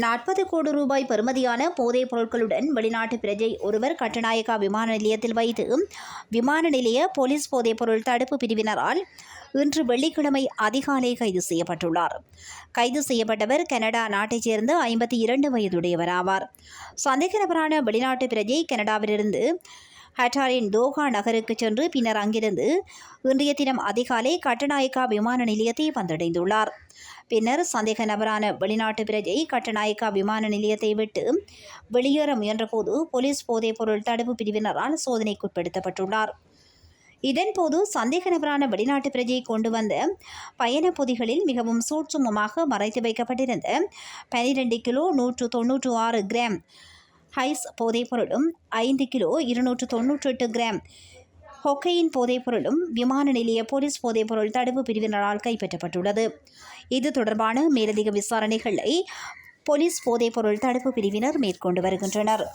40 கோடி ரூபாய் பெறுமதியான போதைப் பொருட்களுடன் வெளிநாட்டு பிரஜை ஒருவர் கட்டுநாயக்கா விமான நிலையத்தில் வைத்து விமான நிலைய போலீஸ் போதைப்பொருள் தடுப்பு பிரிவினரால் இன்று வெள்ளிக்கிழமை அதிகாலை கைது செய்யப்பட்டுள்ளார். கைது செய்யப்பட்டவர் கனடா நாட்டைச் சேர்ந்த 52 வயதுடையவர் ஆவார். சந்தேக நபரான வெளிநாட்டு பிரஜை கனடாவிலிருந்து ஹட்டாரின் தோஹா நகருக்கு சென்று பின்னர் அங்கிருந்து இன்றைய தினம் அதிகாலை கட்டுநாயக்கா விமான நிலையத்தை வந்தடைந்துள்ளார். பின்னர் சந்தேக நபரான வெளிநாட்டு பிரஜை கட்டுநாயக்கா விமான நிலையத்தை விட்டு வெளியேற முயன்றபோது போலீஸ் போதைப்பொருள் தடுப்பு பிரிவினரால் சோதனைக்குட்படுத்தப்பட்டுள்ளார். இதன்போது சந்தேக நபரான வெளிநாட்டு பிரஜை கொண்டு வந்த பயண பொதிகளில் மிகவும் சூட்சுமமாக மறைத்து வைக்கப்பட்டிருந்த 12 கிலோ 196 கிராம் ஹைஸ் போதைப்பொருளும் 5 கிலோ 298 கிராம் ஹொக்கையின் போதைப்பொருளும் விமான நிலைய போலீஸ் போதைப்பொருள் தடுப்பு பிரிவினரால் கைப்பற்றப்பட்டுள்ளது. இது தொடர்பான மேலதிக விசாரணைகளை போலீஸ் போதைப்பொருள் தடுப்பு பிரிவினர் மேற்கொண்டு வருகின்றனர்.